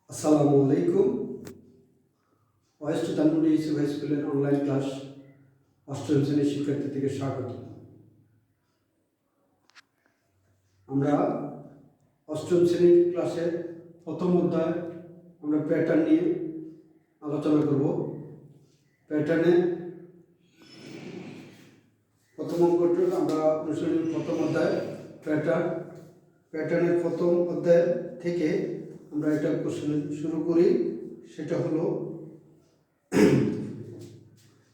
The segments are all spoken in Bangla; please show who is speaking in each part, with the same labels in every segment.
Speaker 1: আসসালামু আলাইকুম। ওয়েস্ট ধানমন্ডি ইউসুফ হাই স্কুলের অনলাইন ক্লাস অষ্টম শ্রেণীর শিক্ষার্থীদেরকে স্বাগত। আমরা অষ্টম শ্রেণীর ক্লাসের প্রথম অধ্যায় আমরা প্যাটার্ন নিয়ে আলোচনা করব। প্যাটার্নে প্রথম অঙ্কটি আমরা অনুশীলনের প্রথম অধ্যায় প্যাটার্নের প্রথম অধ্যায় থেকে আমরা এটা শুরু করি। সেটা হলো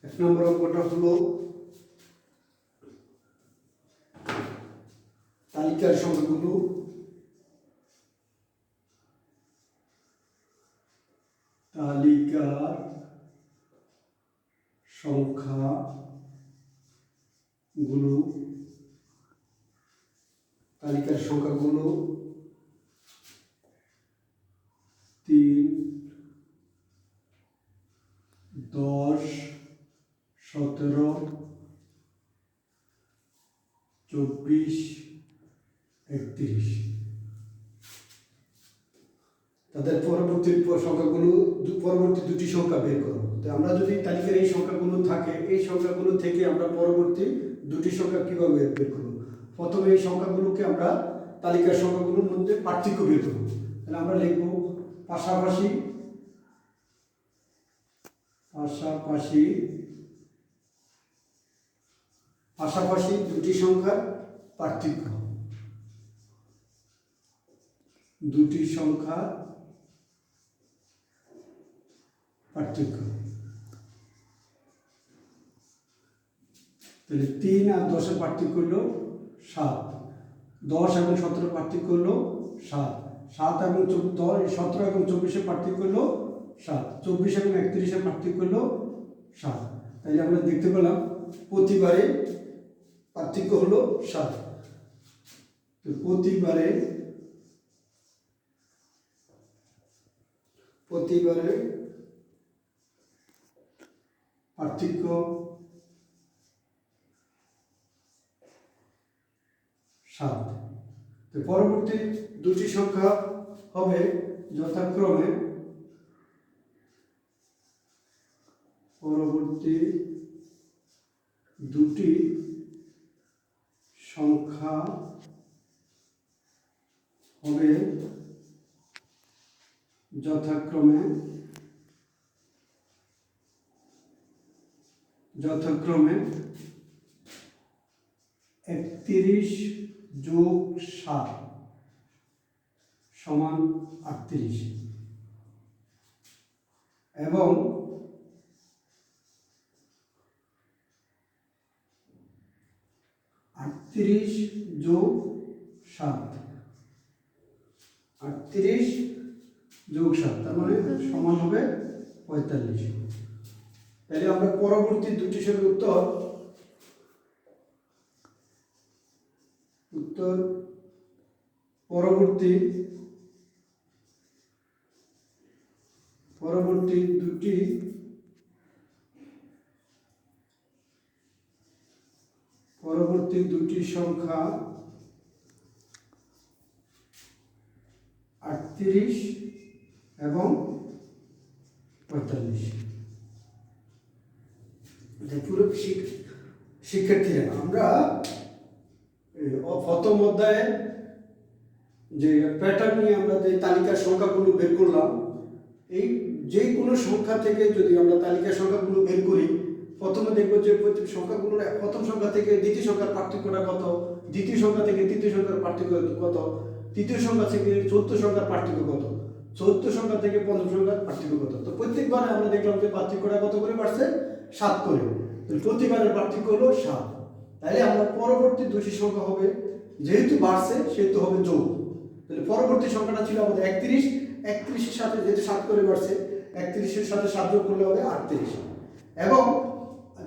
Speaker 1: এক নম্বর অঙ্কটা হলো তালিকার সংখ্যাগুলো তালিকার সংখ্যাগুলো 3, 10, 17, 24, 31 তাদের পরবর্তী সংখ্যাগুলো পরবর্তী দুটি সংখ্যা বের করব। তো আমরা যদি তালিকার এই সংখ্যাগুলো থাকে, এই সংখ্যাগুলো থেকে আমরা পরবর্তী দুটি সংখ্যা কিভাবে বের করব? প্রথমে এই সংখ্যাগুলোকে আমরা তালিকার সংখ্যাগুলোর মধ্যে পার্থক্য বের করব। তাহলে আমরা লিখব পাশাপাশি দুটি সংখ্যার পার্থক্য। দুটি সংখ্যার পার্থক্য। তাহলে 3 আর 10 পার্থক্য হলো 7, 10 এবং 17 পার্থক্য হলো 7, 7 এবং 17 এবং 24 পার্থক্য হলো 7, 24 এবং 31 পার্থক্য হলো 7। তাহলে আমরা দেখতে পেলাম প্রতিবারে পার্থক্য হলো 7। তো প্রতিবারে পার্থক্য 7। তো পরবর্তী দুটি সংখ্যা হবে যথাক্রমে যথাক্রমে 31 যোগ 7 সমান 38 এবং 38 যোগ 7 তার মানে সমান হবে 45। তাহলে আমরা পরবর্তী দুটি সংখ্যার উত্তর পরবর্তী দুটি সংখ্যা 38 এবং 45। পুরো শিক্ষার্থীরা আমরা প্রথম অধ্যায়ে যে প্যাটার্ন নিয়ে আমরা যে তালিকার সংখ্যাগুলো বের করলাম, এই যে কোনো সংখ্যা থেকে যদি আমরা তালিকার সংখ্যাগুলো বের করি, প্রথমে দেখবো যে সংখ্যাগুলোর প্রথম সংখ্যা থেকে দ্বিতীয় সংখ্যার পার্থক্যটা কত, দ্বিতীয় সংখ্যা থেকে তৃতীয় সংখ্যার পার্থক্য কত, তৃতীয় সংখ্যা থেকে চতুর্থ সংখ্যার পার্থক্য কত, চতুর্থ সংখ্যা থেকে পঞ্চম সংখ্যার পার্থক্য কত। তো প্রত্যেকবারে আমরা দেখলাম যে পার্থক্যটা কত করে বাড়ছে, 7 করে। প্রতিবারের পার্থক্য হলো 7। তাহলে আমরা পরবর্তী দুটি সংখ্যা হবে, যেহেতু বাড়ছে সেহেতু হবে যোগ। তাহলে পরবর্তী সংখ্যাটা ছিল আমাদের 31, 31-এর সাথে যেহেতু 7 করে বাড়ছে, 31-এর সাথে 7 যোগ করলে হবে 38। এবং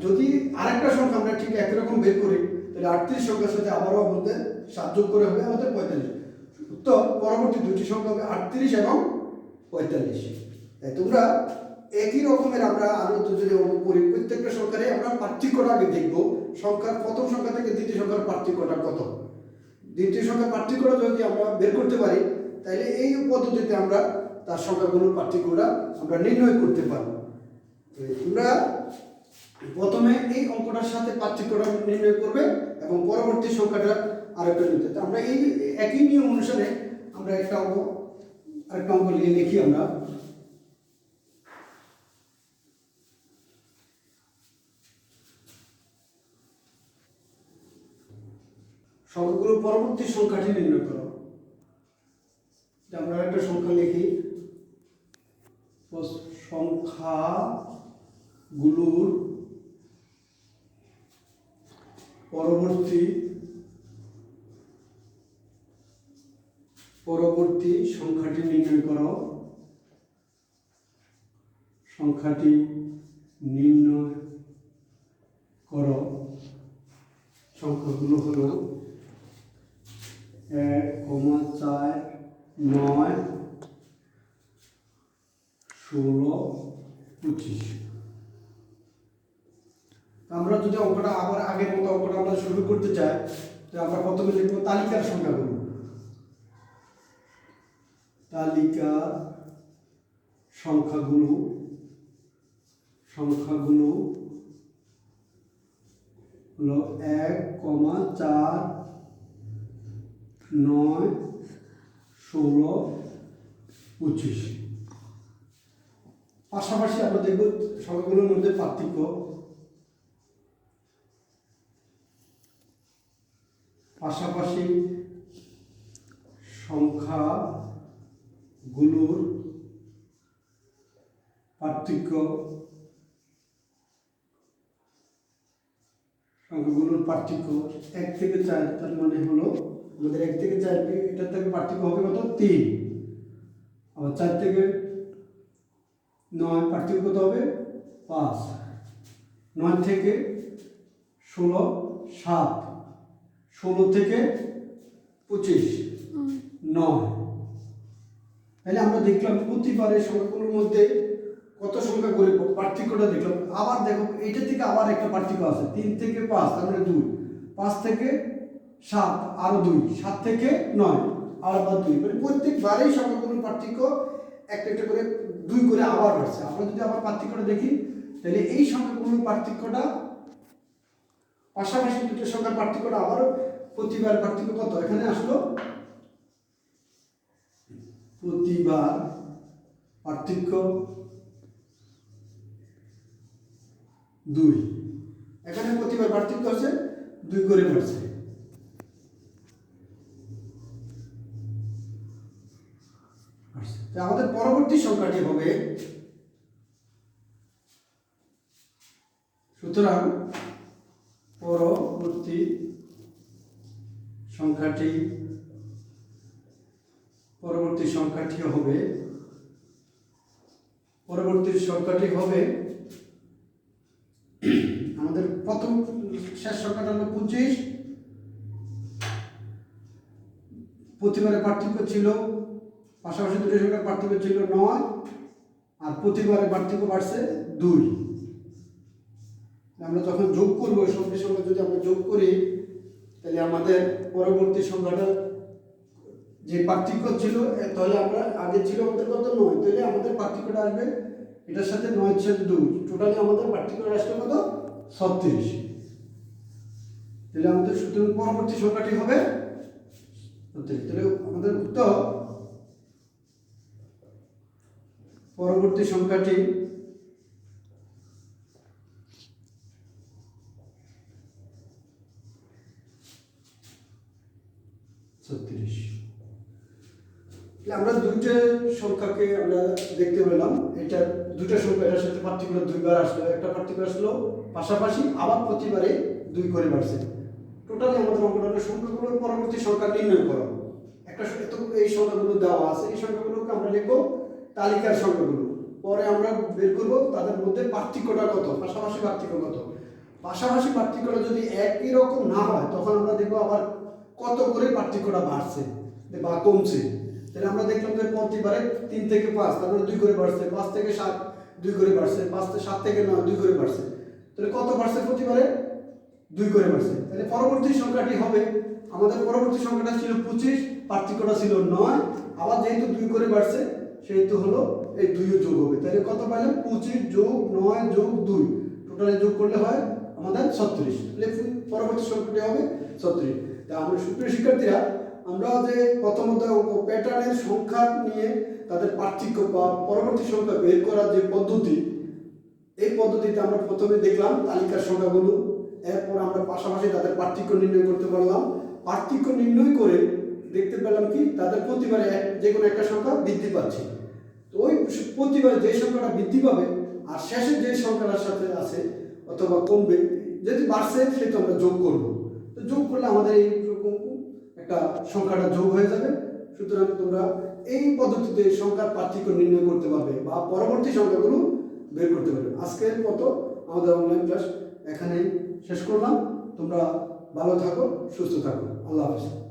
Speaker 1: যদি আরেকটা সংখ্যা আমরা ঠিক একই রকম বের করি, তাহলে 38 সংখ্যার সাথে আবারও আমাদের 7 যোগ করে হবে আমাদের 45। তো পরবর্তী দুটি সংখ্যা হবে 38 এবং 45। তাই তোমরা একই রকমের আমরা আরো যদি করি, প্রত্যেকটা সংখ্যারে আমরা পার্থক্যটা আগে দেখবো। সংখ্যার প্রথম সংখ্যা থেকে দ্বিতীয় সংখ্যার পার্থক্যটা কত, দ্বিতীয় সংখ্যার পার্থক্যটা যদি আমরা বের করতে পারি, তাহলে এই পদ্ধতিতে আমরা তার সংখ্যাগুলোর পার্থক্যটা আমরা নির্ণয় করতে পারবো। তোমরা প্রথমে এই অঙ্কটার সাথে পার্থক্যটা নির্ণয় করবে এবং পরবর্তী সংখ্যাটা আরেকটা নিতে। তো আমরা এই একই নিয়ম অনুসারে আমরা আরেকটা অঙ্ক লিখি আমরা। সংখ্যাগুলো পরবর্তী সংখ্যাটি নির্ণয় করো। আমরা একটা সংখ্যা লিখি, সংখ্যাগুলোর পরবর্তী সংখ্যাটি নির্ণয় করো। সংখ্যাটি নির্ণয় করো। সংখ্যাগুলো হলো 1, 4, 9, 16, 25। আমরা যদি অঙ্কটা আবার আগের মতো অঙ্কটা আমরা শুরু করতে চাই, তো আমরা প্রথমে লিখব তালিকার সংখ্যাগুলো। তালিকার সংখ্যাগুলো হলো 1, 4, 9, 16, 25। পাশাপাশি আমরা দেখব সংখ্যাগুলোর মধ্যে পার্থক্য। পাশাপাশি সংখ্যাগুলোর পার্থক্য। সংখ্যাগুলোর পার্থক্য 1 থেকে 4, তার মানে হলো আমাদের 1 থেকে 4 এটার থেকে পার্থক্য হবে কত? 3। আবার 4 থেকে 9 পার্থক্য কত হবে? 5। 9 থেকে 16 7। 16 থেকে 25 9। তাহলে আমরা দেখলাম প্রতিবারের সংখ্যাগুলোর মধ্যে কত সংখ্যা করে পার্থক্যটা দেখলাম। আবার দেখো এইটা থেকে আবার একটা পার্থক্য আছে, 3 থেকে 5 তার মানে 2, 5 থেকে 7 আরো 2, 7 থেকে 9 আবার 2। মানে প্রত্যেকবারেই সংখ্যাগুলোর পার্থক্য একটা করে 2 করে আবার বাড়ছে। আমরা যদি আবার পার্থক্যটা দেখি, তাহলে এই সংখ্যাগুলোর পার্থক্যটা পাশাপাশি দুটো সংখ্যার পার্থক্যটা আবারও প্রতিবার পার্থক্য কত এখানে আসলো? প্রতিবার পার্থক্য 2। এখানে প্রতিবার পার্থক্য হচ্ছে 2 করে বাড়ছে। আমাদের পরবর্তী সংখ্যাটি হবে, সুতরাং পরবর্তী সংখ্যাটি হবে আমাদের প্রথম শেষ সংখ্যাটা হলো 25। প্রতিবারের পার্থক্য ছিল, পাশাপাশি দুটো সংখ্যার পার্থক্য ছিল 9, আর প্রতিবারের পার্থক্য বাড়ছে 2। আমরা যখন যোগ করবো সংখ্যার সঙ্গে যদি আমরা যোগ করি, তাহলে আমাদের পরবর্তী সংখ্যাটা যে পার্থক্য ছিল, তাহলে আমরা আগে ছিল আমাদের কত? 9। তাহলে আমাদের পার্থক্যটা আসবে এটার সাথে 9 এর সাথে 2, টোটালি আমাদের পার্থক্যটা আসবে কত? 36। তাহলে আমাদের সুতরাং পরবর্তী সংখ্যাটি হবে 36। তাহলে আমাদের উত্তর পরবর্তী সংখ্যাটি 36। আমরা দুইটা সংখ্যাকে আমরা দেখতে পেলাম, এটা দুটো সংখ্যা এটার সাথে পার্থক্য 2 বার আসলো। একটা পার্থক্য আসলো পাশাপাশি, আবার প্রতিবারে 2 করে বাড়ছে। টোটালি আমাদের অঙ্কটা সংখ্যাগুলোর পরবর্তী সংখ্যা নির্ণয় করো। একটা এই সংখ্যাগুলো দেওয়া আছে, এই সংখ্যাগুলোকে আমরা লিখবো তালিকার সংখ্যাগুলো। পরে আমরা বের করব তাদের মধ্যে পার্থক্যটা কত, পাশাপাশি পার্থক্য কত। পাশাপাশি পার্থক্যটা যদি একই রকম না হয়, তখন আমরা দেখবো আবার কত করে পার্থক্যটা বাড়ছে বা কমছে। তাহলে আমরা দেখলাম যে প্রতিবারে 3 থেকে 5 তারপরে 2 করে বাড়ছে, 5 থেকে 7 2 করে বাড়ছে, 7 থেকে 9 2 করে বাড়ছে। তাহলে কত বাড়ছে? প্রতিবারে 2 করে বাড়ছে। তাহলে পরবর্তী সংখ্যাটি হবে, আমাদের পরবর্তী সংখ্যাটা ছিল 25, পার্থক্যটা ছিল 9, আবার যেহেতু 2 করে বাড়ছে সেহেতু হলো এই 2 যোগ হবে। তাহলে কত পাইলাম? 25 যোগ 9 যোগ 2 টোটালে যোগ করলে হয় আমাদের 36। তাহলে পরবর্তী সংখ্যাটি হবে 36। তা আমরা সুপ্রিয় শিক্ষার্থীরা, আমরা যে প্রথমত প্যাটার্নের সংখ্যা নিয়ে তাদের পার্থক্য বা পরবর্তী সংখ্যা বের করার যে পদ্ধতি, এই পদ্ধতিতে আমরা প্রথমে দেখলাম তালিকার সংখ্যাগুলো, এরপর আমরা পাশাপাশি তাদের পার্থক্য নির্ণয় করতে পারলাম। পার্থক্য নির্ণয় করে দেখতে পেলাম কি তাদের প্রতিবারে যে কোনো একটা সংখ্যা বৃদ্ধি পাচ্ছে। তো ওই প্রতিবারে যে সংখ্যাটা বৃদ্ধি পাবে আর শেষে যে সংখ্যাটার সাথে আছে অথবা কমবে, যদি বাড়ছে সেটা আমরা যোগ করব। তো যোগ করলে আমাদের এইরকম একটা সংখ্যাটা যোগ হয়ে যাবে। সুতরাং তোমরা এই পদ্ধতিতে সংখ্যার পার্থক্য নির্ণয় করতে পারবে বা পরবর্তী সংখ্যাগুলো বের করতে পারবে। আজকের মতো আমাদের অনলাইন ক্লাস এখানেই শেষ করলাম। তোমরা ভালো থাকো, সুস্থ থাকো। আল্লাহ হাফেজ।